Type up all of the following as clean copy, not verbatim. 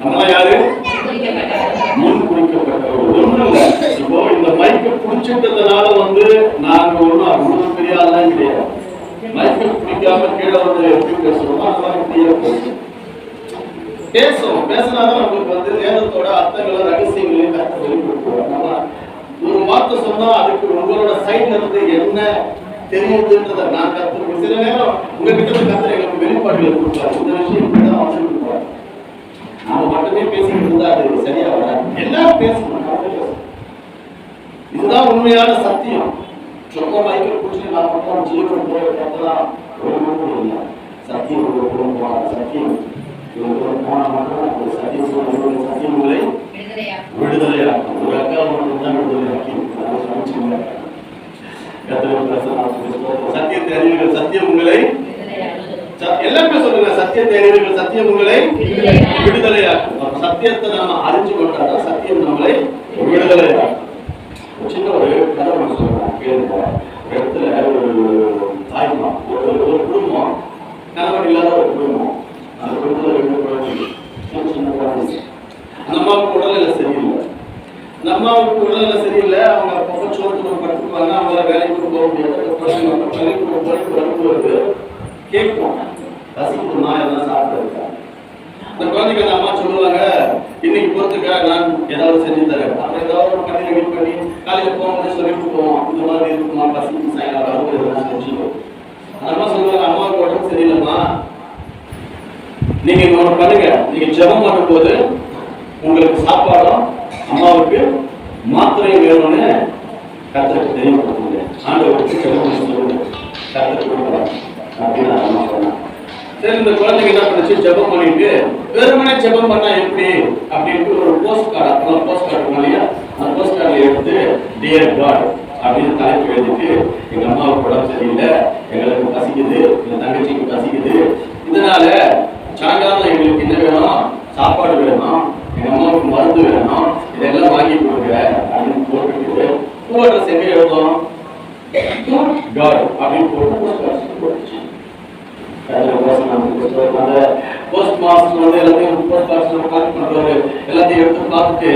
நம்ம யாரு? முன் குறிக்கப்பட்டவர். ஒண்ணும் இல்ல, இப்போ இந்த மைக்க புடிச்சிட்டதுனால நாங்க ஒண்ணும் அவ்வளவு பெரிய ஆள்லாம் கிடையாது. மைக்க பிடிக்காம கீழே எப்படி பேசுறோமோ அதெல்லாம் பேசும். பேசினாதான் நமக்கு வேதத்தோட அர்த்தங்களை ரகசியங்களையும் கருத்து வெளிப்படுத்துவோம். ஒரு வார்த்தை சொன்னா அதுக்கு உங்களோட சைட்ல இருந்து என்ன தெரியுதுன்றத நான் கத்துருக்கேன். சில நேரம் உங்ககிட்ட கத்துற எங்களுக்கு வெளிப்பாடுகளை கொடுப்பாரு. இந்த விஷயம் தான் அவசியம் கொடுப்பாரு. நாம மட்டுமே பேசிட்டு இருந்தா அது சரியா வராது. எல்லாரும் பேசணும். இதுதான் உண்மையான சத்தியம். சொந்த மைக்கில் குடிச்சு நான் மட்டும் ஜீவன் போயலாம் ஒரு மட்டும் இல்லை. சத்தியம் சத்தியம் போனா மட்டும் சத்தியம் சத்தியங்களை விடுதலையாக்கும். ஒரு அக்கா மட்டும்தான் விடுதலையாக்கி சத்தியத்தை அறிவீர்கள் சத்தியம் உங்களை எல்லாமே சொல்லுங்க. சத்தியத்தை அறிவீர்கள் சத்தியம் உங்களை விடுதலையாக்கும். சத்தியத்தை நாம அறிஞ்சு கொண்டாட சத்தியம் நம்மளை விடுதலையாக்கும். சின்ன ஒரு கதை சொல்றேன் கேளுங்க. ஒரு இடத்துல ஒரு தாய்மா ஒரு குடும்பம், கணவன் இல்லாத ஒரு குடும்பம். அந்த குடும்பத்தில் 2 குழந்தைகள், சின்ன குழந்தைங்க. அந்த அம்மாவுக்கு உடல்நிலை சரியில்லை. அந்த அம்மாவுக்கு உடல்நிலை சரியில்லை. அவங்க அப்பப்போ சோறு படுத்துப்பாங்க. அவங்களால வேலைக்கு போக முடியாது. பள்ளிக்கு வருது கேட்கும், பசிக்குமா எல்லாம் சாப்பிட்டு இருக்காங்க. அந்த குழந்தைக்கு அந்த அம்மா சொல்லுவாங்க, இன்னைக்கு பொறுத்துக்க நான் ஏதாவது செஞ்சு தரேன். அப்புறம் ஏதாவது ஒரு பண்ணி ரெடி பண்ணி காலையில் போகும்போது சொல்லிட்டு போவோம். இந்த மாதிரி இருக்குமா, பசிக்கு சாயங்காலம் எதாவது செஞ்சுக்கோ. அந்த அம்மா சொல்லுவாங்க, அம்மாவுக்கு உடம்பு சரியில்லைம்மா, நீங்க ஒன்று பண்ணுங்க. நீங்க ஜெபம் பண்ணும் போது உங்களுக்கு சாப்பாடும் அம்மாவுக்கு மாத்திரையும் வேணும்னு கர்த்தருக்கு தெரியப்படுத்துங்க. ஆண்டவருக்கு ஜெபம் சொல்லுங்க, கர்த்தருக்கு கொடுக்கலாம் அப்படின்னு அம்மா சொன்னாங்க. சரி, இந்த குழந்தைங்க என்ன பண்ணுச்சு, ஜெபம் பண்ணிட்டு வெறுமனே ஜெபம் பண்ணா எப்படி அப்படின்ட்டு ஒரு போஸ்ட் கார்டு, அப்பெல்லாம் போஸ்ட் கார்டு இல்லையா, அந்த போஸ்ட் கார்டில் எடுத்து டியர் காட் அப்படின்னு தலைப்பு எழுதிட்டு, எங்க அம்மாவுக்கு உடம்பு சரியில்லை, எங்களுக்கு பசிக்குது, எங்க தங்கச்சிக்கு பசிக்குது, இதனால சாயங்காலம் எங்களுக்கு என்ன வேணும், சாப்பாடு வேணும், எங்க அம்மாவுக்கு மருந்து வேணும், இதெல்லாம் வாங்கி கொடுங்க அப்படின்னு போட்டுட்டு பூ அட்ரஸ் எங்க எழுதும், காட் அப்படின்னு போட்டு போஸ்ட் மாஸ்டர் எல்லாத்தையும் போஸ்ட் மாஸ்டர் கலெக்ட் பண்றாரு. எல்லாத்தையும் எடுத்து பார்த்துட்டு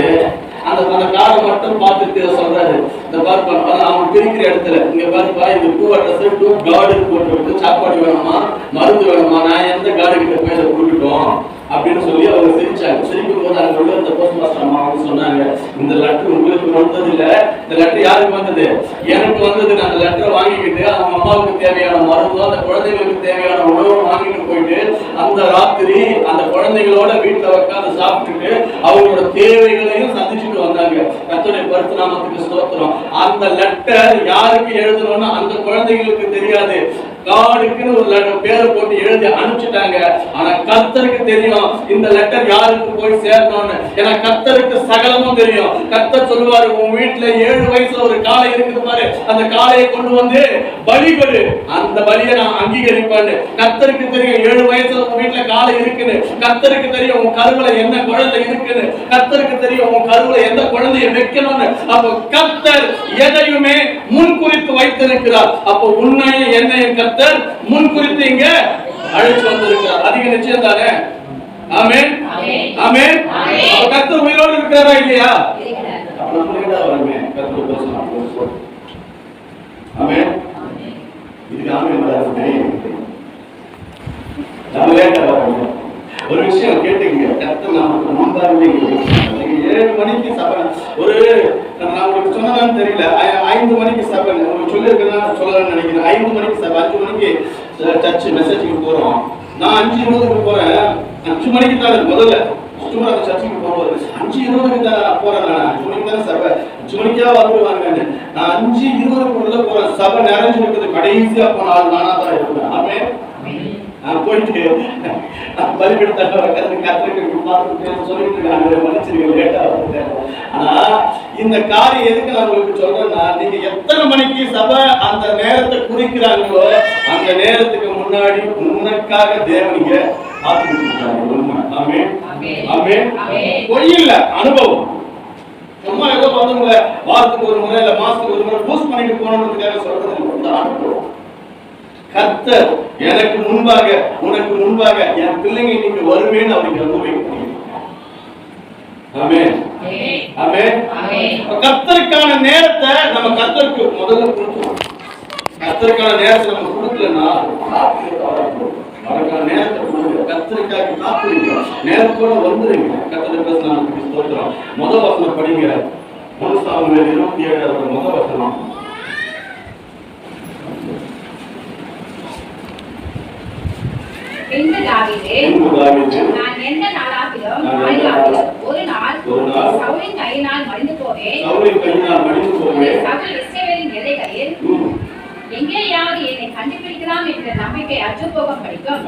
அந்த கார்டை மட்டும் பார்த்துட்டு சொல்றாரு, இந்த பார்ப்பா அவங்க பிரிக்கிற இடத்துல இங்க பார்ப்பா, இந்த டூ அட்ரஸ் டூ கார்டு போட்டு விட்டு சாப்பாடு வேணுமா மருந்து வேணுமா, நான் எந்த கார்டு கிட்ட போய் அதை கொடுக்கட்டும் அப்படின்னு சொல்லி அவங்க சிரிச்சாங்க. சிரிக்கும் போது அங்க உள்ள இந்த போஸ்ட் மாஸ்டர் அம்மா வந்து சொன்னாங்க, இந்த லெட்டர் உங்களுக்கு வந்தது இல்ல, இந்த லெட்டர் யாருக்கு வந்தது, எனக்கு வந்தது. அந்த லெட்டரை வாங்கிக்கிட்டு அவங்க அம்மாவுக்கு தேவையான மருந்தும் அந்த குழந்தைங்களுக்கு தேவையான உணவும் வாங்கிட்டு போயிட்டு அந்த ராத்திரி அந்த குழந்தைகளோட வீட்டுல உட்காந்து சாப்பிட்டுட்டு அவங்களோட தேவைகளையும் சந்திச்சுட்டு வந்தாங்க. கர்த்தருடைய பரிசுத்த நாமத்துக்கு ஸ்தோத்திரம். அந்த லெட்டர் யாருக்கு எழுதணும்னு அந்த குழந்தைகளுக்கு தெரியாது. கார்டுக்குன்னு ஒரு பேரை போட்டு எழுதி அனுப்பிச்சுட்டாங்க. ஆனா கர்த்தருக்கு தெரியும் இந்த லெட்டர் யாருக்கு போய் சேரணும்னு. ஏன்னா கர்த்தருக்கு சகலமும் தெரியும். கர்த்தர் சொல்லுவாரு, உன் வீட்டுல 7 வயசுல ஒரு காளை இருக்குது பாரு, அந்த காளையை கொண்டு வந்து பலி கொடு, அந்த பலியை நான் அங்கீகரிப்பேன்னு. கர்த்தருக்கு தெரியும் 7 வயசுல உன் வீட்டுல காளை இருக்குன்னு. கர்த்தருக்கு தெரியும் உன் கருவுல என்ன குழந்தை இருக்குன்னு. கர்த்தருக்கு தெரியும் உன் கருவுல எந்த குழந்தைய வைக்கணும்னு. அப்போ கர்த்தர் எதையுமே முன்குறித்து வைத்திருக்கிறார். அப்போ உன்னையும் என்னையும் கர்த்தர் முன்குறித்து இங்க அழைச்சு வந்திருக்கிறார். அதிக நிச்சயம் தானே? ஆமென் ஆமென். அப்ப கர்த்தர் உயிரோடு இருக்கிறாரா இல்லையா? ஆமென். இதுக்கு ஆமென் ஒரு விஷயம் கேட்டுங்க. கர்த்தர் நமக்கு முன்பாகவே 7 மணிக்கு சபை, ஒரு நான் உங்களுக்கு சொன்னதான்னு தெரியல, 5 மணிக்கு சபை உங்களுக்கு சொல்லியிருக்கேன் சொல்லலாம்னு நினைக்கிறேன். 5 மணிக்கு சபை, 5 மணிக்கு சர்ச் மெசேஜுக்கு போறோம். நான் 5:20 போறேன். 5 மணிக்கு தான் முதல்ல சுற்றுலா சர்ச்சுக்கு போகும்போது 5:20 தான் போறேன். நான் 5 மணிக்கு தானே சபை, 5 மணிக்கா வந்துருவாங்க. நான் 5:20 போறேன். சபை நிறைஞ்சு இருக்குது. கடைசியா போனாலும் நானா தான் இருப்பேன். ஆமென். நான் போயிட்டு பலிபீடத்தை சொல்லிட்டு மன்னிச்சிருக்கேன், லேட்டா வந்துட்டேன். ஆனா இந்த காரியம் எதுக்கு நான் உங்களுக்கு சொல்றேன்னா, நீங்க எத்தனை மணிக்கு சபை அந்த நேரத்தை குறிக்கிறாங்களோ அந்த நேரத்துக்கு முன்னாடி உனக்காக தேவனிங்க பொய் இல்ல, அனுபவம். சும்மா ஏதோ வந்து வாரத்துக்கு ஒரு முறை இல்ல மாசத்துக்கு ஒரு முறை பூஸ்ட் பண்ணிட்டு போனதுக்காக சொல்றது அனுபவம். கர்த்தர் எனக்கு முன்பாக உனக்கு முன்பாக என் பிள்ளைங்க இன்னைக்கு வருவேன்னு அவருக்கு ரொம்ப வெயிட் பண்ணிருக்காங்க. ஆமென் ஆமென். கர்த்தருக்கான நேரத்தை நம்ம கர்த்தருக்கு முதல்ல கொடுக்கணும். கர்த்தருக்கான நேரத்தை நம்ம கொடுக்கலன்னா அவருக்கான நேரத்தை கொடுங்க. கர்த்தருக்காக காத்துருங்க, நேரத்தோட வந்துருங்க. கர்த்தருக்கு நாமத்துக்கு ஸ்தோத்திரம். முதல் வசனம் படிங்க. 1 சாமுவேல் 27 முதல் வசனம். நான் எந்த நாளாகிலும் ஒரு நாள் சவுலின் கையினால் மடிந்து போவேன். சகல இஸ்ரவேலின் எல்லைகளில் எங்கேயாவது என்னை கண்டுபிடிக்கலாம் என்ற நம்பிக்கை அற்றுப்போகம் படிக்கும்.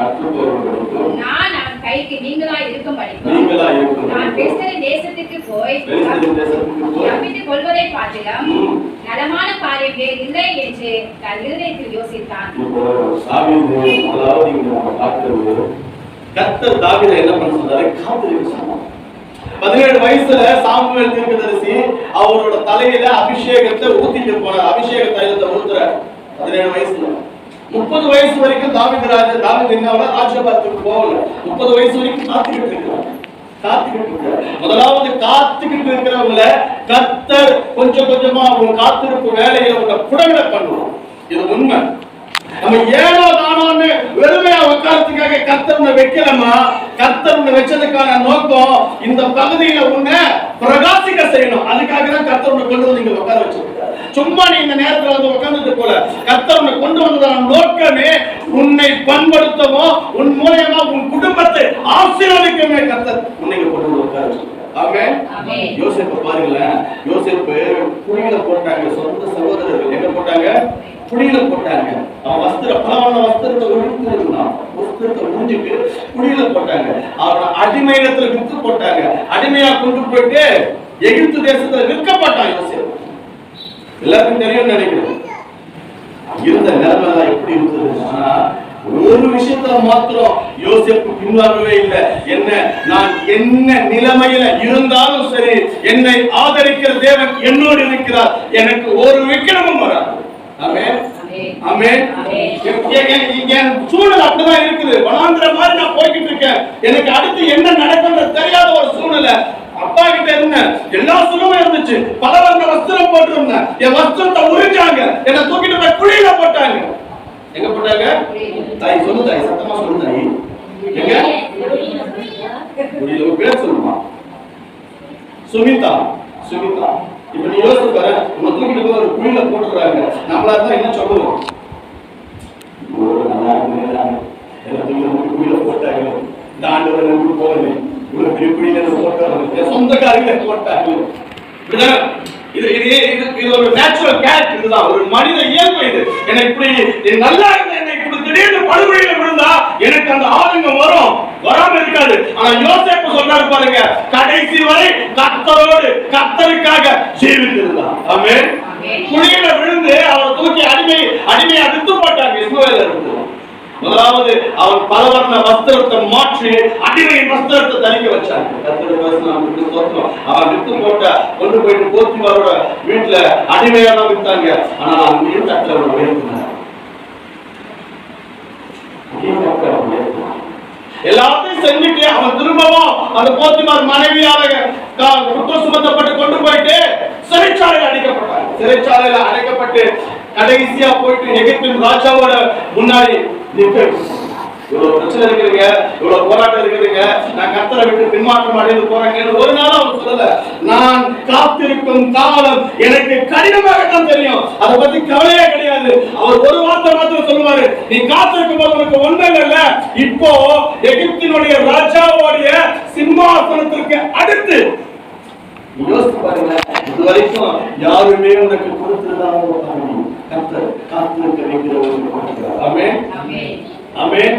நான் அவன் கைக்கு நீங்களா இருக்கும் படிக்கும். நான் பெலிஸ்தரின் தேசத்துக்கு போய் தப்பித்துக் கொள்வதை பார்த்திலும் நலமான காரியம் வேறு இல்லை என்று தன் இருதயத்தில் யோசித்தான். கர்த்தர் தாவீதை என்ன பண்ண சொன்னாரு? காத்திருக்க சொன்னார். 17 வயசுல சாமுவேல் தீர்க்கதரிசி அவரோட தலையில அபிஷேகத்தை ஊத்திட்டு போனார். அபிஷேக தைலத்தை ஊத்துறார் 17 வயசுல. 30 வயசு வரைக்கும் தாவீது என்ன ராஜ்யபாரத்துக்கு போகல. 30 வயசு வரைக்கும் காத்துக்கிட்டு இருக்கிறார். முதலாவது காத்துக்கிட்டு இருக்கிறவங்கள கர்த்தர் கொஞ்சம் கொஞ்சமா அவங்க காத்திருப்பு வேலையை அவங்க புடவில பண்ணுவோம். இது உண்மை. நம்ம ஏனோ தானோன்னு வெறுமையா உட்காரத்துக்காக கர்த்தர் வைக்கலமா? கர்த்தர் வச்சதுக்கான நோக்கம் இந்த பகுதியில உன்னை பிரகாசிக்க செய்யணும். அதுக்காக தான் கர்த்தர் கொண்டு வந்து நீங்க உட்கார வச்சிருக்காரு. சும்மா நீ இந்த நேரத்துல வந்து உட்கார்ந்துட்டு போல. கர்த்தர் கொண்டு வந்ததான நோக்கமே உன்னை பண்படுத்தவும் உன் மூலமா உன் குடும்பத்தை ஆசீர்வதிக்கவே கர்த்தர் உன்னை கொண்டு வந்து உட்கார வச்சிருக்காரு. ஆமென். யோசேப்பு பாருங்களேன். யோசேப்பு குழியில போட்டாங்க. சொந்த சகோதரர்கள் எங்க போட்டாங்க? குழியில போட்டாங்க. அவன் பலவண்ண வஸ்திரத்தை உறிஞ்சிட்டு குழியில போட்டாங்க. அவனை அடிமையிடத்துல விற்று போட்டாங்க. அடிமையா கொண்டு போயிட்டு எகிப்து தேசத்துல விற்கப்பட்டான் யோசேப்பு. எல்லாருக்கும் தெரியும் நினைக்கிறேன். இருந்த நிலைமை எப்படி இருந்ததுன்னா, ஒரு விஷயத்துல மாத்திரம் யோசேப்பு பின்வாங்கவே இல்லை. என்ன? நான் என்ன நிலைமையில இருந்தாலும் சரி, என்னை ஆதரிக்கிற தேவன் என்னோடு இருக்கிறார், எனக்கு ஒரு விக்கிரமும் வராது. ஆமென் ஆமென். என் சூழ்நிலை அப்படிதான் இருக்குது. வனாந்திர மாதிரி நான் போய்கிட்டு இருக்கேன். எனக்கு அடுத்து என்ன நடக்கும்ன்றது தெரியாத ஒரு சூழ்நிலை. அப்பா கிட்ட இருந்தேன், எல்லா சுகமும் இருந்துச்சு. பல வர்ண வஸ்திரம் போட்டிருந்தேன். என் வஸ்திரத்தை உறிஞ்சாங்க, என்னை தூக்கிட்டு போய் குழியில போட்டாங்க. எங்க போட்டாங்க? தாய் சொல்லு, தாய் சத்தமா சொல்லு தாய். எங்க குழியில? பேர் சொல்லுமா? சுமிதா. சுமிதா. இப்ப நீ யோசிச்சு பாரு, உன்னை தூக்கிட்டு போய் ஒரு குழியில போட்டுறாங்க. நம்மளா இருந்தா என்ன சொல்லுவோம்? குழியில போட்டாங்க. இந்த ஆண்டவரை நம்பி போகல, இவ்வளவு பெரிய குழியில போட்டாங்க, சொந்தக்காரங்க போட்டாங்க. இது ஒரு நேச்சுரல் கேரக்டர். இதுதான் ஒரு மனித இயல்பு. இது என்ன இப்படி நல்லா இருந்த என்ன இப்படி திடீர்னு படுகொலையில விழுந்தா எனக்கு அந்த ஆதங்கம் வரும், வராம இருக்காது. ஆனா யோசேப்பு சொல்றாரு பாருங்க, கடைசி வரை கர்த்தரோடு கர்த்தருக்காக ஜீவித்திருந்தார். ஆமென். குழியில விழுந்து அவரை தூக்கி அடிமையா வித்து போட்டாங்க இஸ்மவேலர் இருந்து. முதலாவது அவன் பலவர்ண வஸ்திரத்தை மாற்றி அடிமையின் வஸ்திரத்தை தரிக்க வச்சாங்க. அவன் வித்து போட்ட கொண்டு போயிட்டு போத்திபாரோட வீட்டுல அடிமையா தான் வித்தாங்க. ஆனா அவங்க தட்டில் அவரை உயர்த்தினார். எல்லாத்தையும் செஞ்சுட்டு அவன் திரும்பவும் அந்த போத்திபார் மனைவியாக குற்றம் சுமத்தப்பட்டு கொண்டு போயிட்டு சிறைச்சாலையில் அடைக்கப்பட்டாங்க. சிறைச்சாலையில அடைக்கப்பட்டு கடைசியா போயிட்டு எகிப்தின் ராஜாவோட முன்னாடி இவ்வளவு பிரச்சனை இருக்குதுங்க, இவ்வளவு போராட்டம் இருக்குதுங்க, நான் கர்த்தரை விட்டு பின்மாற்றம் அடைந்து போறேங்க. ஒரு நாள் அவர் சொல்லல, நான் காத்திருக்கும் காலம் எனக்கு கடினமாகத்தான் தெரியும், அதை பத்தி கவலையே கிடையாது. அவர் ஒரு வார்த்தை மாத்திரம் சொல்லுவாரு, நீ காத்திருக்கும் போது உனக்கு ஒன்றும் இல்ல, இப்போ எகிப்தினுடைய ராஜாவுடைய சிம்மாசனத்திற்கு அடுத்து யோசித்து பாருங்க. இது வரைக்கும் யாருமே உனக்கு கொடுத்துதான் கர்த்தர் காத்திருக்க வைக்கிறவர். ஆமென் ஆமென்.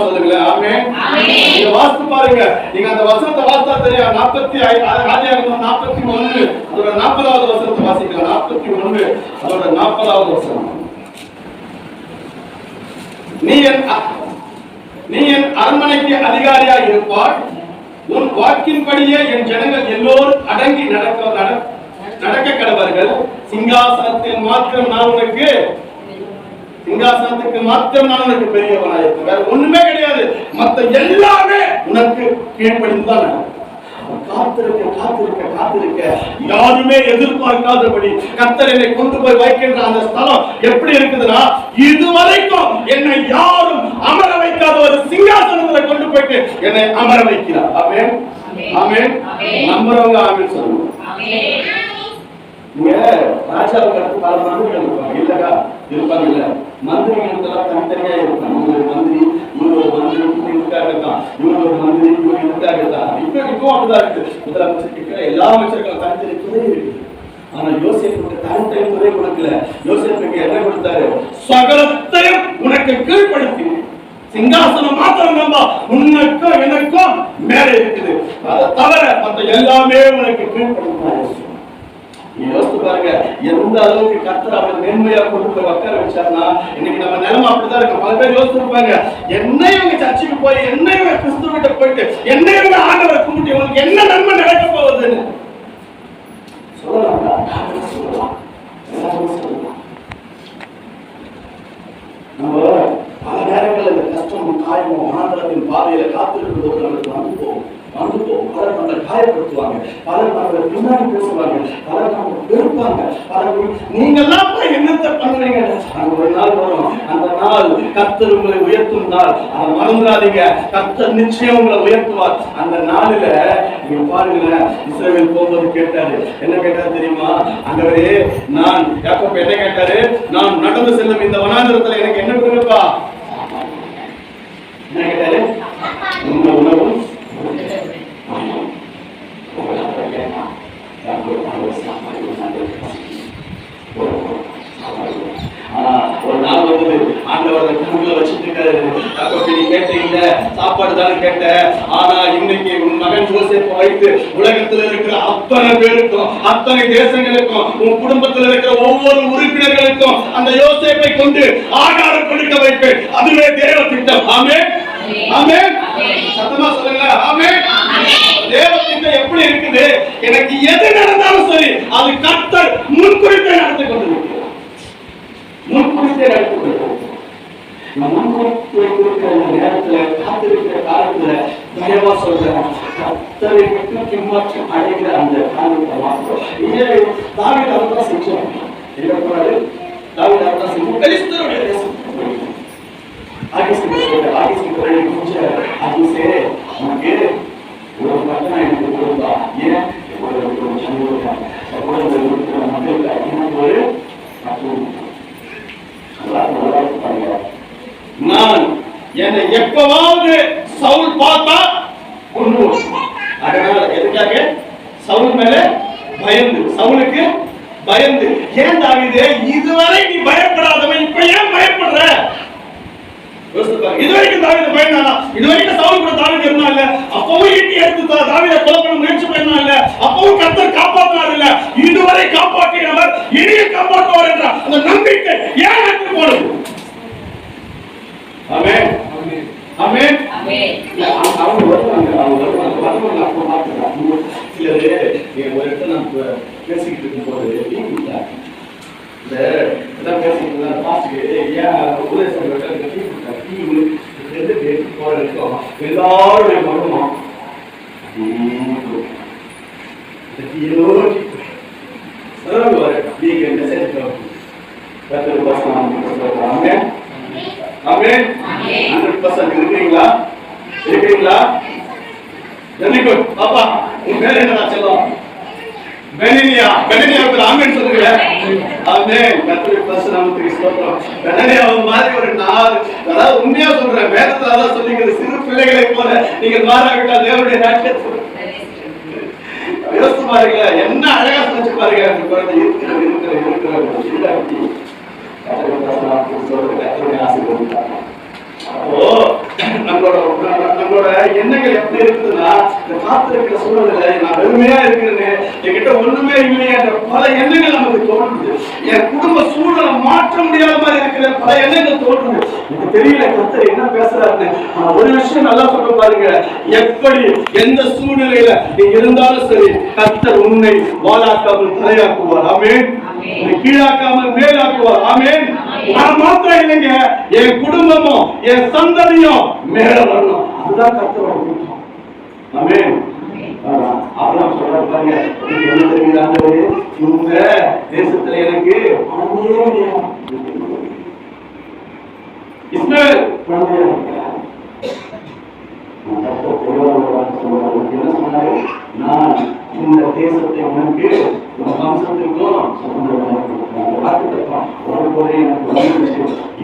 சொல்லுங்களேன் ஆமென். நீங்க வாசித்து பாருங்க. நீங்க அந்த வசனத்தை வாசித்தா தெரியும். 41 அதோட 40வது வசனத்தை வாசிக்கலாம். 41 அதோட 40வது வசனம். நீ என் அரண்மனைக்கு அதிகாரியா இருப்பாய், உன் வாக்கின்படியே என் ஜனங்கள் எல்லோரும் அடங்கி நடக்க கடவர்கள். சிங்காசனத்துக்கு மாத்திரம் நான் உனக்கு பெரியவனாயிருப்பேன். வேற ஒண்ணுமே கிடையாது. மத்த எல்லாமே உனக்கு கீழ்ப்படிந்துதான். காத்திருக்க யாருமே எதிர்பார்க்காதபடி கர்த்தர் என்னை கொண்டு போய் வைக்கின்ற அந்த ஸ்தலம் எப்படி இருக்குதுன்னா, இதுவரைக்கும் என்னை யாரும் அமர வைக்காத ஒரு சிங்காசனத்துல கொண்டு போயிட்டு என்னை அமர வைக்கிறார். ஆமென், ஆமென். நம்புறவங்க ஆமென் சொல்லுங்க. ராஜாவுக்கு அடுத்து பல மந்திரிகள் இருப்பாங்க இல்லக்கா, இருப்பாங்க இல்ல, மந்திரிகளுக்கெல்லாம் தனித்தனியா இருப்பாங்க. ஒரு மந்திரி இவர் இதுக்காக தான், இவர் ஒரு மந்திரி இவர் இதுக்காக தான். இப்போ அப்படிதான் இருக்கு. முதலமைச்சர் எல்லா அமைச்சர்களும் தனித்தனி துறை இருக்கு. ஆனா யோசேப்புக்கு தனித்தனி துறை கொடுக்கல. யோசேப்புக்கு என்ன கொடுத்தாரு? சகலத்தையும் உனக்கு கீழ்ப்படுத்தி சிங்காசனம் மாத்திரம் நம்ப உனக்கும் எனக்கும் மேலே இருக்குது, அதை தவிர மற்ற எல்லாமே உனக்கு கீழ்ப்படுத்தினாரு. யோசித்து பாருங்க, எந்த அளவுக்கு கர்த்தர் அவரை மேன்மையா கொண்டு போய் உட்கார வச்சாருன்னா, இன்னைக்கு நம்ம நிலைமை அப்படிதான் இருக்கு. பல பேர் யோசிச்சிருப்பாங்க, என்ன இவங்க சர்ச்சுக்கு போய், என்ன இவங்க கிறிஸ்துவிட்ட போயிட்டு, என்ன இவங்க ஆண்டவரை கும்பிட்டு இவங்களுக்கு என்ன நன்மை நடக்க போகுதுன்னு சொல்லலாம். நம்ம பல நேரங்கள் இந்த கஷ்டம் காயமும் ஆண்டவரின் பாதையில காத்திருக்கும் நமக்கு அனுபவம் பலர் நம்மளை காயப்படுத்துவாங்க, பலர் நம்மளை பின்னாடி பேசுவாங்க, பலர் நம்மளை வெறுப்பாங்க, பலர் நீங்கெல்லாம் போய் என்னத்தை பண்ணுவீங்க. ஒரு நாள் வரும், அந்த நாள் கர்த்தர் உங்களை உயர்த்தும் நாள், அதை மறந்துடாதீங்க. கர்த்தர் நிச்சயம் உங்களை உயர்த்துவார். அந்த நாளில நீங்க பாருங்களேன், இஸ்ரவேல் போகும்போது கேட்டாரு, என்ன கேட்டாரு தெரியுமா? ஆண்டவரே, நான் யாக்கோபு என்ன கேட்டாரு? நான் நடந்து செல்லும் இந்த வனாந்திரத்துல எனக்கு என்ன கொடுப்பா? என்ன கேட்டாரு? உங்க உணவும் ஒரு நாள் வந்து ஆண்டவர் கண்ணுல வச்சுட்டு இருக்காரு. நீ கேட்டீங்க சாப்பாடு தானே கேட்ட, ஆனா இன்னைக்கு உன் மகன் யோசேப்பை வைத்து உலகத்துல இருக்கிற அத்தனை பேருக்கும், அத்தனை தேசங்களுக்கும், உன் குடும்பத்தில் இருக்கிற ஒவ்வொரு உறுப்பினர்களுக்கும் அந்த யோசேப்பை கொண்டு ஆகாரம் கொடுக்க வைப்பேன். அதுவே தேவ திட்டம். ஆமென், ஆமென். சத்தமா சொல்லுங்க. ஆமென். தேவ திட்டம் எப்படி இருக்குது? எனக்கு எது நடந்தாலும் சரி, அது கர்த்தர் முன்குறித்தே நடத்தி கொண்டிருக்கிறார். முன்குறித்தே நடத்தி கொண்டிருக்கிறார். முன்குறித்த நேரத்துல, காத்திருக்கிற காலத்துல தயவா சொல்றேன், கர்த்தரை விட்டு பின்மாற்றம் அடைகிற அந்த காலத்தை மாத்திரம் தாவீது அவர்தான் செஞ்சார். என்ன போறாரு? தாவீது அவர்தான் செஞ்சு பெலிஸ்தருடைய தேசம் ஒரு பட்டணம் எனக்கு கொடுத்தா, ஏன் நான் என்னை எப்பவாவது சவுல் பார்த்தா கொன்னுவோம். அதனால எதுக்காக? சவுல் மேல பயந்து, சவுலுக்கு பயந்து. ஏன் தாவீதே, இதுவரை நீ பயப்படாதவன் இப்ப ஏன் பயப்படுற? இதுவரைக்கும் தாவீது பயந்தானா? இதுவரைக்கும் சவுல் கூட தாவீது இருந்தான்ல, அப்பவும் ஈட்டி எடுத்து தாவீதை கொலை பண்ண முயற்சி பண்ணான்ல, அப்பவும் கர்த்தர் காப்பாற்றினார் இல்ல, இதுவரை காப்பாற்றினவர் இனியும் காப்பாற்றுவார் என்ற அந்த நம்பிக்கை ஏன் எடுத்து போடுது? ஆமென், ஆமென், ஆமென். அவங்க வருவாங்க, அப்போ பார்த்துக்கலாம். சிலரு ஒரு இடத்துல நான் பேசிக்கிட்டு இருக்கும் போது எல்லாம் பேசிக்கிட்டு பாஸ்டுக்கு ஏன் உபதேசம் போற இருக்கும் எல்லாருடைய மனமும் இருக்கிறீங்களா? இருக்கிறீங்களா? Very good. பாப்பா, உங்க பேர் என்ன சொல்லுவோம்? பெனினியா. பெனினியாவுக்கு ஆமென் சொல்லுங்க. ஆமென். கர்த்தருடைய பரிசுத்தத்துக்கு ஸ்தோத்திரம். பெனினியா மாதிரி ஒரு நாள், அதாவது உண்மையா சொல்றேன், வேதத்துல அதான் சொல்லிக்கிறது, சிறு பிள்ளைகளை போல நீங்க மாறாவிட்டால் தேவனுடைய ராஜ்யத்தில் யோசிச்சு பாருங்க, என்ன அழகா செஞ்சு பாருங்க. அந்த குழந்தை இருக்கிற அப்போ நம்மளோட எண்ணங்கள் எப்படி இருக்குதுன்னா, இந்த காத்திருக்கிற சூழ்நிலை நான் வெறுமையா இருக்கிறேன்னு, என்கிட்ட ஒண்ணுமே இல்லையா பல எண்ணங்கள் நமக்கு தோன்றுது. என் குடும்ப சூழலை மாற்ற முடியாத மாதிரி இருக்கிற பல எண்ணங்கள் தோன்றுது. எனக்கு தெரியல கர்த்தர் என்ன பேசுறாருன்னு. ஒரு விஷயம் நல்லா சொல்ல பாருங்க, எப்படி எந்த சூழ்நிலையில நீ இருந்தாலும் சரி, கர்த்தர் உன்னை வாழாக்காமல் தலையாக்குவார். ஆமென். கீழாக்காமல் மேலாக்குவார். ஆமென். நான் மாத்திரம் இல்லைங்க, என் குடும்பமும் என் சந்ததியும் மேல வரணும். அதுதான் கர்த்தரோட திட்டம். ஆமென். பாருங்க, என்ன தெரியுது ஆண்டவரே, இந்த தேசத்துல எனக்கு இஸ்மாயில் குழந்தையா என்ன சொன்னாரு, நான் இந்த தேசத்தை உனக்கு வம்சத்துக்கும்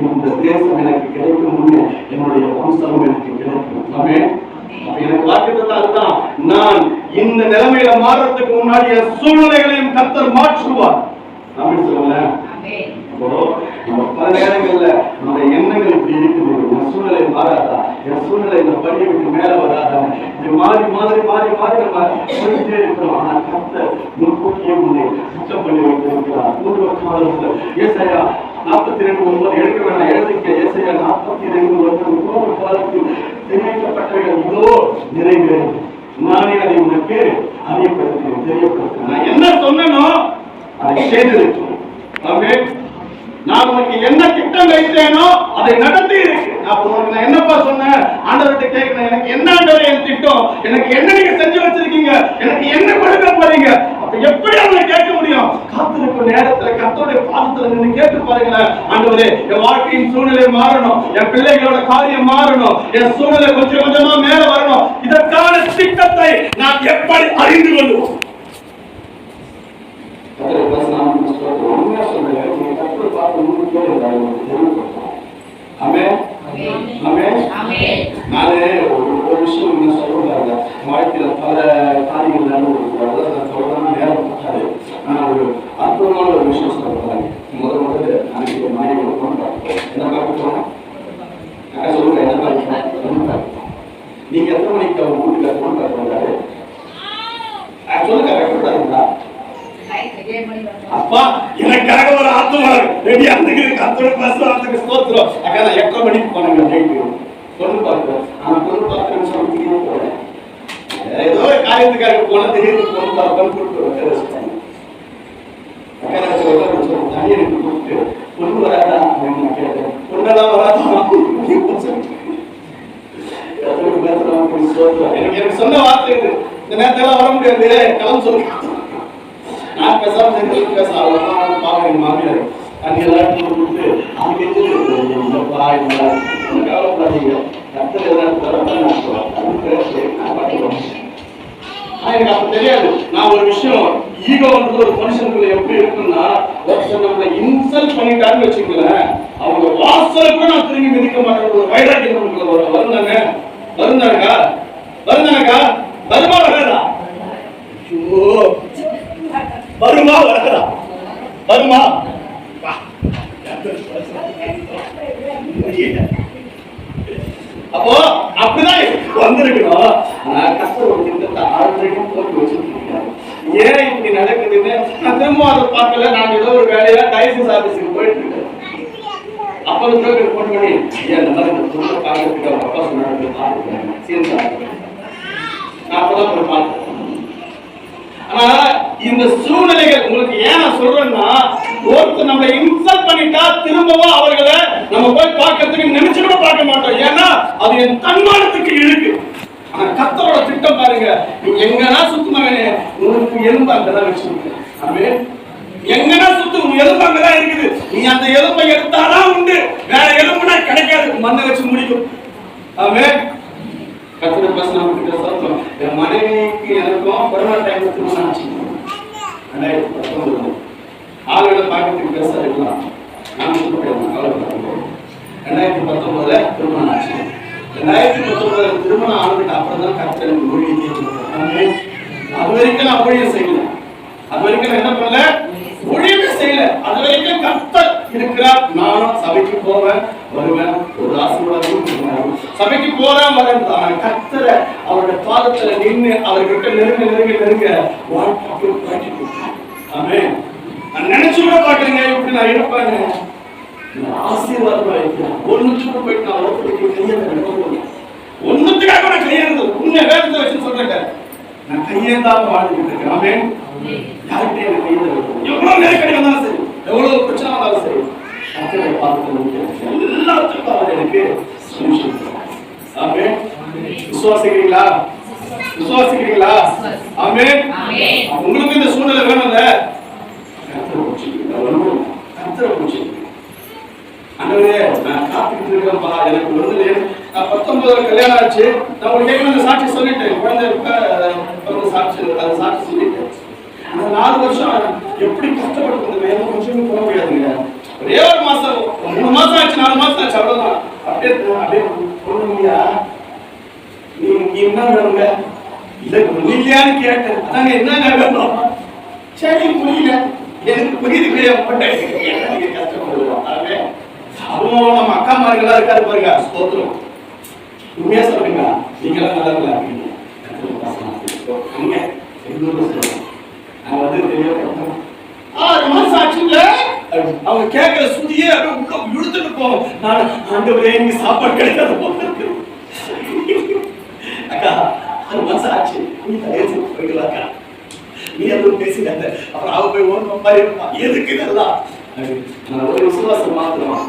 இந்த தேசம் எனக்கு கிடைக்கும் முன்னே என்னுடைய வம்சம் எனக்கு கிடைக்கும். எனக்கு வாக்குத்தத்தம் அதுதான், நான் இந்த நிலைமையில மாறுறதுக்கு முன்னாடி என் சூழ்நிலைகளையும் கர்த்தர் மாற்றுவார். அப்படின்னு சொல்லுங்களேன். பல நேரங்கள்ல நம்முடைய எண்ணங்கள் இப்படி இருக்குது, என் சூழ்நிலை மாறாதா, என் சூழ்நிலை இந்த படியை விட்டு மேல வராதா, இது மாறி மாறி மாறி மாறி நம்ம சொல்லிட்டே இருக்கிறோம். ஆனா கர்த்தர் முன்கூட்டியே முன்னே சுத்தம் பண்ணி வைத்திருக்கிறார். ஏசாயா 42:9 எடுக்க வேண்டாம், எழுதிக்க. ஏசாயா 42:9 காலத்தில் தெரிவிக்கப்பட்டவர்கள் இதோ நிறைவேறும், நானே அதை உனக்கு அறியப்படுத்துகிறேன், தெரியப்படுத்துகிறேன். நான் என்ன சொன்னனோ அதை செய்திருக்கிறேன். நான் உனக்கு என்ன திட்டம் வைத்தேனோ அதை நடத்தி இருக்கு. நான் என்னப்பா சொன்னேன், ஆண்டவர்கிட்ட கேட்கிறேன், எனக்கு என்ன ஆண்டவரே என் திட்டம், எனக்கு என்ன நீங்க செஞ்சு வச்சிருக்கீங்க, எனக்கு என்ன கொடுக்க போறீங்க. அப்ப எப்படி அவங்களை கேட்க முடியும்? காத்திருக்கும் நேரத்துல கர்த்தருடைய பாதத்துல நின்று கேட்டு பாருங்களேன், ஆண்டவரே என் வாழ்க்கையின் சூழ்நிலை மாறணும், என் பிள்ளைகளோட காரியம் மாறணும், என் சூழ்நிலை கொஞ்சம் கொஞ்சமா மேல வரணும், இதற்கான திட்டத்தை நான் எப்படி அறிந்து கொள்வோம்? ஒரு விஷயம் என்ன சொல்றாங்க, வாழ்க்கையில பல காரியங்கள் சொல்றேன்னா நேரம் பார்த்தாரு. நான் ஒரு அற்புதமான ஒரு விஷயம் சொல்றாங்க. முதல்ல அன்னைக்கு மாறி என்ன பார்க்க போறோம் சொல்லுங்க, என்ன பார்க்க நீங்க எத்தனை மணிக்கு அவங்க வீட்டுல போன் பார்க்க சொல்லுங்க, வைக்கக்கூடாதுங்களா? அப்பா எனக்காக ஒரு ஆத்மா ரெடி ஆகுது, கத்தோட பஸ் ஆத்துக்கு ஸ்தோத்திரம். அக்கா நான் 8:30 மணிக்கு போனேங்க நைட்டு பொண்ணு பார்க்கிறேன். ஆனா பொண்ணு பார்க்கிறேன்னு சொல்லிட்டு போறேன், ஏதோ ஒரு காரியத்துக்காக போன திடீர்னு பொண்ணு பார்க்கணும் கூப்பிட்டு அக்கா நான் சொல்றேன், தனியை எனக்கு கூப்பிட்டு பொண்ணு வராதா அப்படின்னு நான் கேட்டேன். பொண்ணெல்லாம் வராதா? எனக்கு சொன்ன வார்த்தை இது, இந்த நேரத்துல வர முடியாது, கிளம்ப சொல்லுங்க. நான் பேசாம பாவம் மாமியார் அங்க எல்லாத்தையும் கொடுத்து அங்க கவலைப்படாதீங்க, எனக்கு அப்ப தெரியாது. நான் ஒரு விஷயம், ஈகோன்றது ஒரு மனுஷனுக்குள்ள எப்படி இருக்குன்னா, நம்மளை இன்சல்ட் பண்ணிட்டாருன்னு வச்சுக்கலேன், அவங்க வாசலுக்கும் நான் திரும்பி மிதிக்க மாட்டேன். ஒரு வைராக்கியம் நமக்குள்ள வருந்தாங்க, வருந்தானக்கா வருந்தானக்கா வருமா வராதா? வருமா வராதா? வருமா? அப்போ அப்படிதான் வந்திருக்கணும். கஷ்டப்பட்டு திட்டத்தை ஆல்ரெடி போட்டு வச்சிருக்கீங்க. ஏன் இப்படி நடக்குதுன்னு நான் திரும்ப அதை பார்க்கல. நான் ஏதோ ஒரு வேலையா டைசஸ் ஆபீஸுக்கு போயிட்டு இருக்கேன். அப்போ போன் பண்ணி இந்த மாதிரி பார்க்கறதுக்கு அவங்க அப்பா சொன்னாங்க, நான் அப்பதான் போய் பார்த்தேன். ஆனா இந்த சூழ்நிலைகள் உங்களுக்கு ஏன் நான் சொல்றேன்னா, ஒருத்தர் நம்மளை இன்சல்ட் பண்ணிட்டா திரும்பவும் அவர்களை நம்ம போய் பார்க்கறதுக்கு நினைச்சு கூட பார்க்க மாட்டோம். ஏன்னா அது என் தன்மானத்துக்கு இருக்கு. ஆனா கர்த்தரோட திட்டம் பாருங்க, நீ எங்கன்னா சுத்தமாவே உங்களுக்கு எலும்பு அங்கதான் வச்சிருக்க. எங்கன்னா சுத்து எலும்பு அங்கதான் இருக்குது. நீ அந்த எலும்பை எடுத்தாதான் உண்டு, வேற எலும்புனா கிடைக்காது, மண்ணை வச்சு முடிக்கும். ஆமே கத்திர பஸ் நம்ம கிட்ட சொல்றோம். என் மனைவிக்கு எனக்கும் கொரோனா டைம்ல திருமணம் ஆச்சு. 2019 ஆளுகளை பார்க்கறதுக்கு பேச இருக்கலாம். நான் சொல்லிட்டேன் 2019 திருமணம் ஆச்சு. 2019 திருமணம் ஆனதுக்கு அப்புறம் தான் கர்த்தர் எனக்கு மொழியை கேட்டு, அது வரைக்கும் நான் ஊழியம் செய்யல. அது வரைக்கும் நான் என்ன பண்ணல, ஊழியமே செய்யல. அது வரைக்கும் கர்த்தர் இருக்கிறார். நானும் சபைக்கு போவேன் வருவேன், ஒரு ஆசீர்வாதம் சபைக்கு போறேன் வரேன். கர்த்தரை அவருடைய பாதத்துல நின்று அவர்கிட்ட நெருங்க நெருங்க நெருங்க வாழ்க்கை. நான் நினைச்சு கூட பாக்குறேங்க, இப்படி நான் இருப்பேன். ஆசீர்வாதமா இருக்கிறேன். ஒண்ணுக்கு போயிட்டு நான் ஒண்ணுத்துக்காக நான் கையெழுந்து உண்மை வேதத்தை வச்சு சொல்றேன். நான் கையேந்தாம வாழ்ந்துட்டு இருக்கேன். ஆமென். யார்கிட்டயும் எனக்கு கையெழுந்து எவ்வளவு நெருக்கடி வந்தாலும் சரி, எவ்வளவு பிரச்சனை வந்தாலும் சரி, எல்லாத்துக்கும் அவர் எனக்கு சொல்யூஷன். ஆமென். விசுவாசிக்கிறீங்களா? விசுவாசிக்கிறீங்களா? ஆமென். ஆமென். உங்களுக்கு இந்த சூழ்நிலை வேணும்ல, கர்த்தரை பிடிச்சிங்க. ஆண்டவரே, நான் காத்துக்கிட்டு இருக்கேன்ப்பா, எனக்கு வந்து நான் 19 கல்யாணம் ஆச்சு. நான் உங்களுக்கு அந்த சாட்சி சொல்லிட்டேன், குழந்தை பிறந்த சாட்சி, அது சாட்சி சொல்லிட்டேன். அந்த 4 வருஷம் எப்படி கஷ்டப்பட்டு எந்த கொஞ்சமே போக முடியாதுங்க. ஒரே ஒரு மாசம், 3 மாசம் ஆச்சு, 4 மாசம் ஆச்சு, அவ்வளவுதான். அப்படியே பொண்ணுங்கயா, நீங்க என்ன வேணுங்க? இல்ல புரியலையான்னு கேட்டேன். அதாங்க என்னங்க வேணும்? சரி புரியல, எனக்கு புரியுது கஷ்டப்படுவோம். அதுவும் நம்ம அக்கா மார்களா இருக்காரு பாருங்க, ஸ்தோத்திரம். உண்மையா சொல்றீங்க, நீங்க எல்லாம் நல்லா இருக்கீங்க. அவங்க கேட்கிற சுதியே உள்ள இழுத்துட்டு போவோம். நான் ஆண்டவரே நீங்க சாப்பாடு கிடைக்காத போகிறது அக்கா, 6 மாசம் ஆச்சு, நீ தயவு போய்க்கலாக்கா, நீ அதுவும் பேசிடாத, அப்புறம் அவ போய் ஓடுற மாதிரி இருப்பா. எதுக்கு இதெல்லாம்? நான் ஒரு விசுவாசம் மாத்திரம்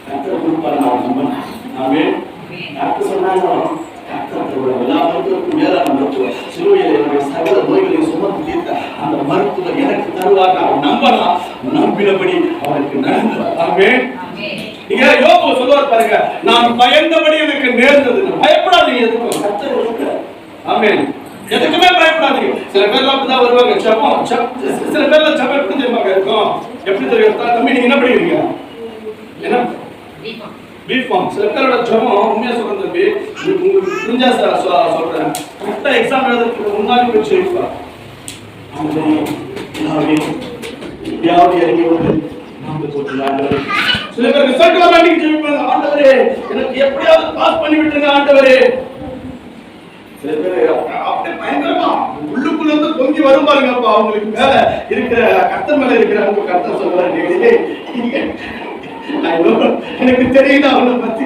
கர்த்தரை கொடுப்பாரு, நான் நம்புறேன். ஆமென். டாக்டர் சொன்னாங்க, எல்லா மருத்துவருக்கும் மேலான மருத்துவர், சிலுவையில் என்னுடைய சகல நோய்களையும் சுமந்து தீர்த்த அந்த மருத்துவர் எனக்கு தருவார். நான் நம்பலாம், நம்பினபடி அவருக்கு நடந்தது. ஆமென். நீங்க யோபு சொல்லுவார் பாருங்க, நான் பயந்தபடி எனக்கு நேர்ந்தது. பயப்படாதீங்க, எதுக்கும் கர்த்தர் இருக்கிறார். ஆமென். எதுக்குமே பயப்படாதீங்க. சில பேர்லாம் அப்படிதான் வருவாங்க, ஜெபம், சில பேர்லாம் ஜெபம் எப்படி தெரியுமாங்க இருக்கும்? எப்படி தெரியும்? தம்பி நீங்க என்ன பண்ணுவீங்க? என்ன பிஃபார்ம். சில பேரோட ஜெபம் உண்மையா சொல்றேன் தம்பி, உங்களுக்கு புரிஞ்சா சொல்றேன். கரெக்டா எக்ஸாம் எழுதுறதுக்கு முன்னாடி போய் ஜெயிப்பா. எப்படியாவது இறங்கி வந்து சில பேர் ரிசல்ட் வர அன்னைக்கு ஜெயிப்பாங்க, ஆண்டவரே எனக்கு எப்படியாவது பாஸ் பண்ணி விட்டுருங்க ஆண்டவரே. சில பேர் அப்படியே பயங்கரமா உள்ளுக்குள்ள இருந்து பொங்கி வரும் பாருங்கப்பா, அவங்களுக்கு மேல இருக்கிற கர்த்தர் மேல இருக்கிற அந்த கர்த்தர் சொல்றாரு, எனக்கு தெரியல அவனை பத்தி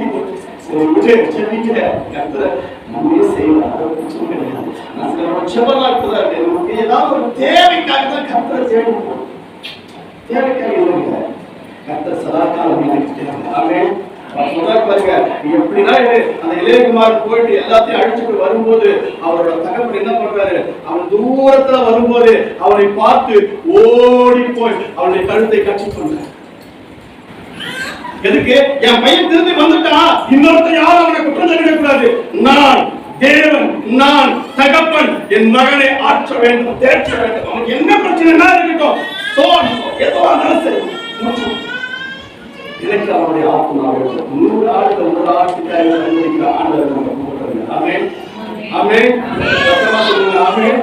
ஏதாவது ஒரு தேவைக்காக தான் கர்த்தரை தேடணும். தேவைக்காக இல்லைங்க, கர்த்தர் சதாகாலம் எப்படின்னா அந்த இளையகுமார் போயிட்டு எல்லாத்தையும் அழிச்சுட்டு வரும்போது அவரோட தகவல் என்ன பண்றாரு? அவன் தூரத்துல வரும்போது அவனை பார்த்து ஓடி போய் அவனை கழுத்தை கட்சி கொண்டார். எதுக்கு? என் பையன் திரும்பி வந்துட்டா இன்னொருத்த யாரும் அவனை குற்றம் சொல்லிடக்கூடாது. நான் தேவன், நான் தகப்பன், என் மகனை ஆற்ற வேண்டும், தேற்ற வேண்டும். அவனுக்கு என்ன பிரச்சனைனா இருக்கட்டும், ஏதோ எனக்கு அவனுடைய ஆத்மாவை 100 ஆண்டுகள் 100 ஆண்டுக்காக அனுமதிக்கிற ஆண்டவர் நம்ம கூப்பிடுறாங்க. ஆமென். ஆமென். சத்தமா சொல்லுங்க. ஆமென்.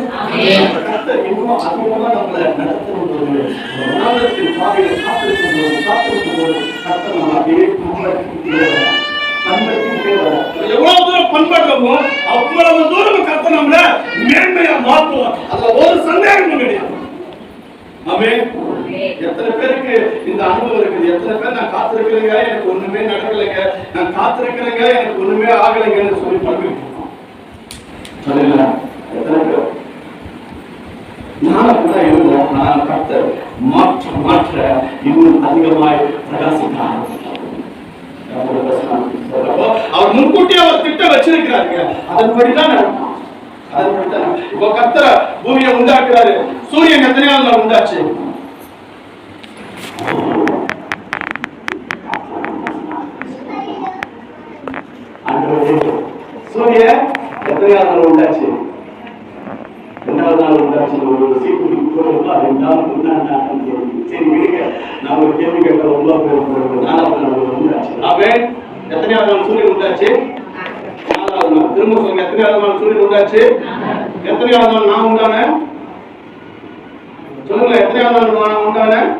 கர்த்தர் இன்னும் அதிகமா நம்மளை நடத்தும்போது, உலகத்தின் பாதையை காத்திருக்கும் போது கர்த்தர் நம்ம அப்படியே பண்படுத்திட்டே வர எவ்வளவு தூரம் பண்படுறோமோ அவ்வளவு தூரம் கர்த்தர் நம்மளை மேன்மையா மாற்றுவார். அதுல ஒரு சந்தேகமும் கிடையாது. ஆமென். எத்தனை பேருக்கு இந்த அனுபவம் இருக்குது? எத்தனை பேர் நான் காத்திருக்கிறேங்க, எனக்கு ஒண்ணுமே நடக்கலைங்க, நான் காத்திருக்கிறேங்க, எனக்கு ஒண்ணுமே ஆகலைங்கன்னு சொல்லி பண்றேன். எத்தனை பேர்? நான் அப்படிதான் இருந்தோம். நான் கர்த்தர் மாற்ற இன்னும் அதிகமாய் பிரகாசிக்க அவர் முன்கூட்டியே அவர் திட்டம் வச்சிருக்கிறாருங்க, அதன்படிதான் நடக்கும். இப்போ கர்த்தர் பூமியை உண்டாக்குறாரு. சூரியன் எத்தனையாவது நாள் உண்டாச்சு? சூரியன் எத்தனையாவது நாள் உண்டாச்சு? 2வது நாள் உண்டாச்சு. ஒரு சீட்டு போடுறப்ப 2 நாள் முன்னாடி சரி விடுங்க, நான் ஒரு கேள்வி கேட்ட 9வது பேர் 4வது நாள் உண்டாச்சு. ஆமென். எத்தனையாவது நாள் சூரியன் உண்டாச்சு? 4வது நாள். திரும்ப சொல்லுங்க, எத்தனையாவது நாள் சூரியன் உண்டாச்சு? எத்தனையாவது நாள் நான் உண்டானேன்? சொல்லுங்க, எத்தனையாவது நாள் நான் உண்டானேன்?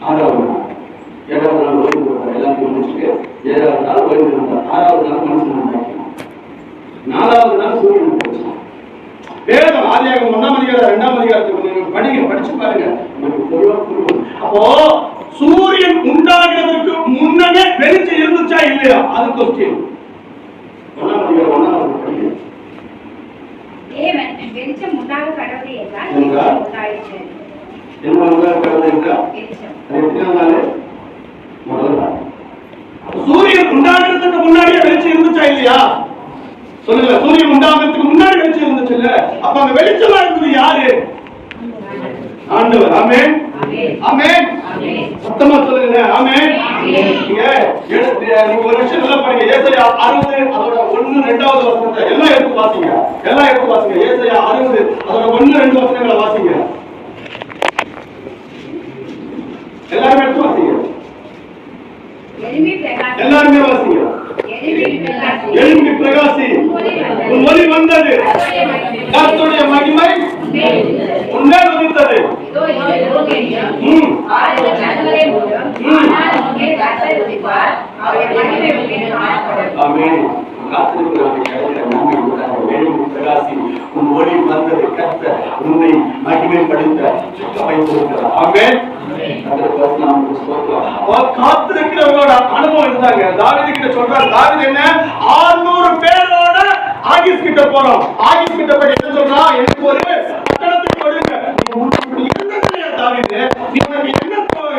6வது நாள். 7வது நாள் ஓய்வு கொடுத்தார், எல்லாத்தையும் முடிச்சுட்டு 7வது நாள் ஓய்வு கொடுத்தார். 6வது நாள் மனுஷன் உண்டாக்கி, 4வது நாள் சூரியன் உண்டாச்சு. வேதம் ஆதியாகமம் 1ஆம் அதிகாரம் 2ஆம் அதிகாரத்துக்கு நீங்க படிங்க, படிச்சு பாருங்க, உங்களுக்கு தெளிவா புரியும். அப்போ சூரியன் உண்டாகிறதுக்கு முன்னமே வெளிச்சம் இருந்துச்சா இல்லையா? அது கொஸ்டின். 1ஆம் அதிகாரம் 1ஆம் படிங்க. தேவன் வெளிச்சம் உண்டாக கடவுளே என்றார், வெளிச்சம் உண்டாயிற்று. என்ன உண்டாக கடவுளே என்றார்? வெளிச்சம். அது எத்தனை நாள்? முதல் நாள். சூரியன் உண்டாகிறதுக்கு முன்னாடியே வெளிச்சம் இருந்துச்சா இல்லையா? சொல்லுங்க. சூரியன் உண்டாகிறதுக்கு முன்னாடி வெளிச்சம் இருந்துச்சு இல்ல? அப்ப அங்க வெளிச்சமா இருந்தது யாரு? ஆண்டவர். ஆமென், ஆமென். சத்தமா சொல்லுங்க. ஆமென். நீங்க ஒரு விஷயம் நல்லா படிங்க. ஏசாயா 60 அதோட 1 2வது வசனத்தை எல்லாம் எடுத்து வாசிங்க. எல்லாம் எடுத்து வாசிங்க. ஏசாயா 60 அதோட 1 2 வசனங்களை வாசிங்க. எல்லாரும் எடுத்து வாசிங்க. எல்லாருமே வாசிங்க. எழும்பி பிரகாசி, உன் ஒளி வந்தது, கர்த்தருடைய மகிமை உன்மேல் உதித்தது. ஆமென். பிரகாசி, உன் ஒளி வந்தது, கர்த்தர் உன்னை மகிமைப்படுத்த சுத்த வைத்திருக்கிறார். ஆமென். காத்திருக்கிறவங்களோட அனுபவம் இருந்தாங்க. தாவீது கிட்ட சொல்றாரு. தாவீது என்ன 600 பேரோட ஆகீஸ் கிட்ட போறோம். ஆகீஸ் கிட்ட போய் என்ன சொல்றா? எனக்கு ஒரு பட்டணத்துக்கு கொடுங்க. நீ என்னதுல தாவீது? நீ உனக்கு என்ன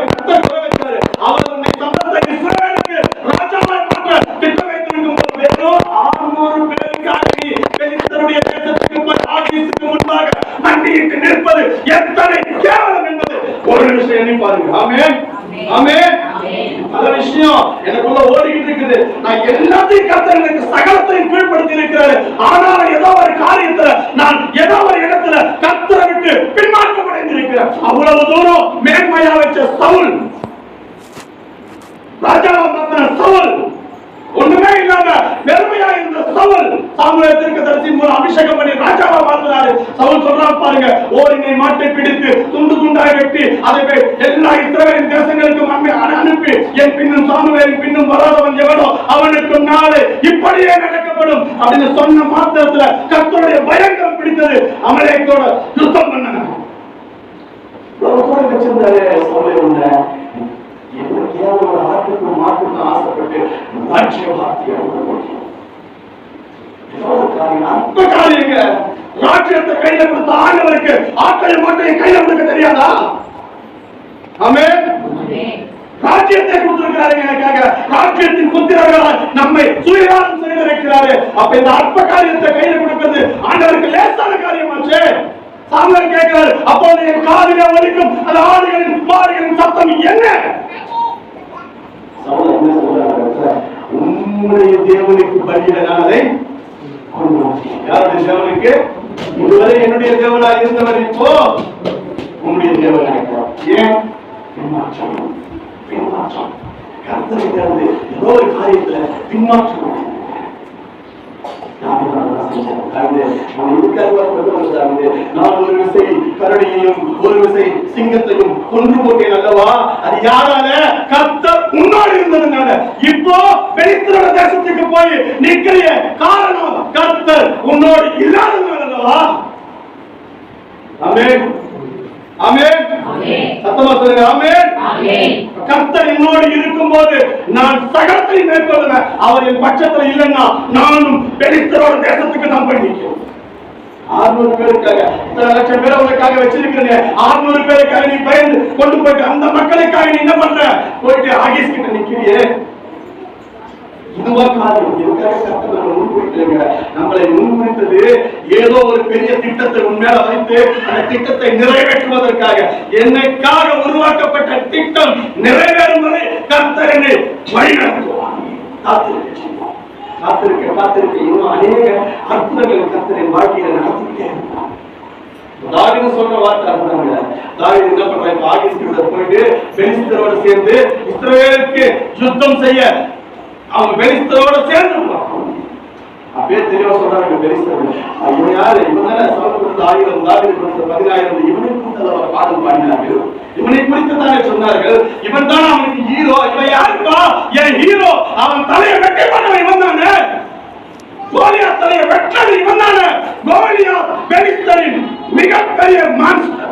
கர்த்தர் குறை வச்சாரு? அவர் உன்னை சம்பத்தை இஸ்ரவேலுக்கு ராஜாவாய் மாற்ற திட்டம் வைத்திருக்கும் போது வெறும் 600 பேருக்காக நீ பெலிஸ்தருடைய தேசத்துக்கு போய் ஆகீஸுக்கு முன்பாக மண்டியிட்டு நிற்பது எத்தனை கேவலம் என்பது ஒரு நிமிஷம் எண்ணி பாருங்க. ஆமென், ஆமென். அந்த விஷயம் எனக்குள்ள ஓடிக்கிட்டு இருக்குது. நான் எல்லாத்தையும் கர்த்தர் எனக்கு சகலத்தையும் கீழ்ப்படுத்தி இருக்கிறாரு. ஆனால் ஏதோ ஒரு காரியத்துல நான் ஏதோ ஒரு இடத்துல கர்த்தரை விட்டு பின்மாற்றம் அடைந்திருக்கிறேன். அவ்வளவு தூரம் மேன்மையா வச்ச சவுல், ராஜாவை மாத்தின சவுல், ஒண்ணுமே இல்லாம வெறுமையா இருந்த சவுல் சாமுவேல் தீர்க்கதரிசியின் மூலம் அபிஷேகம் பண்ணி ராஜாவா மாத்தினாரு. சவுல் சொல்றான் பாருங்க, ஓரினை மாட்டை பிடித்து துண்டு துண்டாய் வெட்டி அதை எல்லா இஸ்ரவேலின் தேசங்களுக்கும் அனுப்பி என் பின்னும் சாமுவேலின் பின்னும் வராதவன் எவனோ அவனுக்கு நாளை இப்படியே நடக்கப்படும் அப்படின்னு சொன்ன மாத்திரத்துல கர்த்தருடைய பயங்கரம் பிடித்தது. அமலேக்கோட யுத்தம் பண்ணாங்க. வச்சிருந்தாரு சவுல். ஆட்டுக்கும் மாட்டுக்கும் ஆசைப்பட்டு ராஜ்யத்தை கையில கொடுத்த ஆண்டவருக்கு ஆட்களை மாட்டையை கையில கொடுக்க தெரியாதா? ஆமென். ராஜ்யத்தை கொடுத்திருக்கிறாரு எனக்காக. ராஜ்யத்தின் புத்திரர்களால் நம்மை சுயராகம் செய்திருக்கிறாரு. அப்ப இந்த அற்ப காரியத்தை கையில கொடுக்கிறது ஆண்டவருக்கு லேசான காரியமாச்சு. சாமுவேல் கேட்கிறார், அப்போது என் காதிலே ஒலிக்கும் அந்த ஆடுகளின் மாடுகளின் சத்தம் என்ன? உம்முடைய தேவனுக்கு பலியிட நான் அதை கொண்டு வந்தேன். யாருடைய தேவனுக்கு? இதுவரை என்னுடைய தேவனாக இருந்தவர் இப்போ உம்முடைய தேவனாக. ஏன்? பின்மாற்றம். பின்மாற்றம். கர்த்தரிலிருந்து ஏதோ ஒரு காரியத்துல பின்மாற்றம். நான் ஒரு விசை கரடியையும் ஒரு விசை சிங்கத்தையும் கொன்று போட்டேன் அல்லவா? அது யாரால? கர்த்தர் முன்னாடி இருந்ததுனால. இப்போ பெலிஸ்தரோட தேசத்துக்கு போய் நிக்கிற காரணம் கர்த்தர் உன்னோடு இல்லாததுனால அல்லவா? ஆமென், ஆமென். சத்தமா சொல்லுங்க. ஆமென். கர்த்தர் என்னோடு இருக்கும்போது நான் சகலத்தை மேற்கொள்வேன். அவர் என் பட்சத்தில் இல்லைன்னா நானும் பெலிஸ்தரோட தேசத்துக்கு நான் போய் நிற்கிறேன். 600 பேருக்காக, இத்தனை லட்சம் பேரை உனக்காக வச்சிருக்கிறீங்க. 600 பேருக்காக நீ பயந்து கொண்டு போயிட்டு அந்த மக்களுக்காக நீ என்ன பண்ற? போயிட்டு ஆகீஸ் கிட்ட நிக்கிறியே. இதுவா காரணம்? இதுக்காக கர்த்தர் நம்மளை முன்குறிக்கலைங்க. நம்மளை முன்குறித்தது ஏதோ ஒரு பெரிய திட்டத்தை உண்மையில வைத்து அந்த திட்டத்தை நிறைவேற்றுவதற்காக. என்னைக்காக உருவாக்கப்பட்ட திட்டம் நிறைவேறும் வரை கர்த்தர் என்னை வழிநடத்துவார். காத்திருக்க காத்திருக்க இன்னும் அநேக அற்புதங்களை கர்த்தரின் வாழ்க்கையில நடத்திக்கிட்டே இருந்தார். தாவீது சொல்ற வார்த்தை அற்புதங்க. தாவீது என்ன பண்றாரு? ஆகீஸ்க்கு போயிட்டு பெலிஸ்தரோட சேர்ந்து இஸ்ரவேலுக்கு யுத்தம் செய்ய அவங்க பெலிஸ்தரோட சேர்ந்து அப்படியே தெளிவா சொல்றாங்க. பெலிஸ்தர் இவன் யாரு? இவன் தானே சவுல் கொடுத்த 1000, தாவீது கொடுத்த 10000. இவனை குறித்து பாடல் பாடினார்கள். இவனை குறித்து தானே சொன்னார்கள். இவன் தான் அவனுக்கு ஹீரோ. இவன் யாருப்பா? என் ஹீரோ. அவன் தலையை வெட்டி பண்ணவன் இவன் தானே. கோலியாத் தலையை வெட்டது இவன் தானே. கோலியாத் பெலிஸ்தரின் மிகப்பெரிய மான்ஸ்டர்.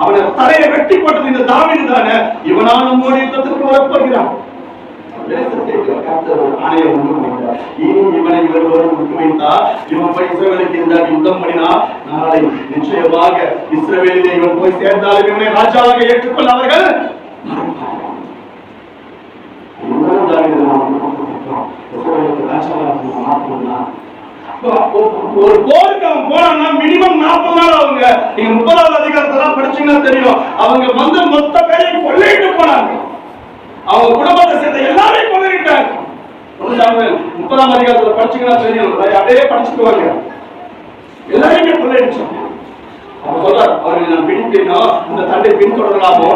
அவனை தலையை வெட்டி போட்டது இந்த தாவீது தானே. இவனான நம்முடைய யுத்தத்திற்கு வரப்போகிறான். இவனை இவர்களோடு விட்டு வைத்தா இவன் போய் இஸ்ரவேலுக்கு எதிராக யுத்தம் பண்ணினா நாளை நிச்சயமாக இஸ்ரவேலிலே இவன் போய் சேர்ந்தாலும் இவனை ராஜாவாக ஏற்றுக்கொள்ள அவர்கள் மாற்றணும், ராஜாவாக மாற்றணும்னா ஒரு போருக்கு அவன் போனான்னா மினிமம் 40 நாள் அவங்க. நீங்க 30வது அதிகாரத்தெல்லாம் படிச்சீங்கன்னா தெரியும். அவங்க வந்து மொத்த பேரையும் கொள்ளையிட்டு போனாங்க. அவங்க குடும்பத்தை சேர்ந்த எல்லாரையும் கொள்ளையிட்டாங்க. 30ஆம் அதிகாரத்துல படிச்சீங்கன்னா தெரியும். அப்படியே படிச்சுக்குவாங்க. எல்லாரையுமே கொள்ளையிடுச்சோம். அவர் சொல்றார், அவர்களை நான் பிடிக்கணும், இந்த தண்டை பின்தொடரலாமோ,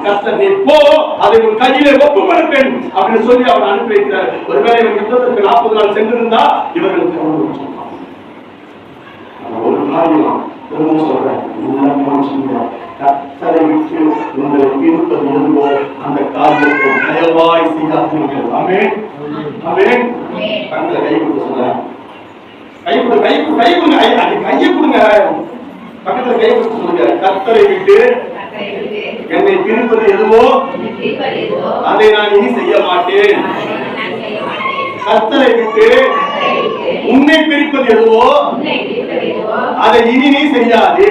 கர்த்தர் நீ போ, அதை உன் கையிலே ஒப்பு கொடுப்பேன் அப்படின்னு சொல்லி அவர் அனுப்பி வைக்கிறார். ஒருவேளை இவங்க யுத்தத்திற்கு 40 நாள் சென்றிருந்தா இவர்களுக்கு ஒரு காரியம் திரும்ப சொல்றேன், கர்த்தரை விட்டு உங்களை பிரிப்பது எதுவோ அந்த காரியத்தை தயவாய் செய்யாதீர்கள். ஆமென், ஆமென். கண்களை கை கொடுத்து சொல்றேன், கை கொடுங்க, கையை கொடுங்க, பக்கத்துல கை கொடுத்து சொல்லுங்க. கர்த்தரை விட்டு என்னை பிரிப்பது எதுவோ அதை நான் இனி செய்ய மாட்டேன். கர்த்தரை விட்டு உன்னை பிரிப்பது எதுவோ அதை இனி நீ செய்யாது.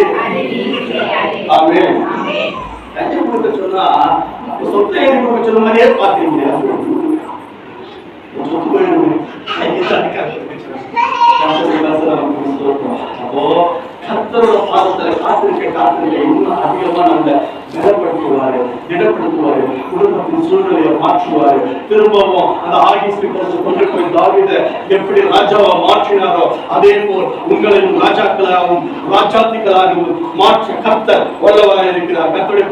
ஆமென். கை கொடுக்க சொன்னா சொத்தை எழுதி கொடுக்க சொன்ன மாதிரியே பாத்தீங்க. சொத்து போயிடுங்க. அப்போ கர்த்தரோட பாதத்துல காத்திருக்க இன்னும் அதிகமா நம்ம திடப்படுத்துவாரு, குடும்பத்தின் சூழ்நிலையை மாற்றுவாரு. திரும்பவும் அந்த ஆகீஸ் கொண்டு போய் தாவீதை எப்படி ராஜாவா மாற்றினாரோ அதே போல் உங்களையும் ராஜாக்களாகவும் ராஜாத்திகளாகவும் மாற்ற கர்த்தர் வல்லவராய் இருக்கிறார். கர்த்தருடைய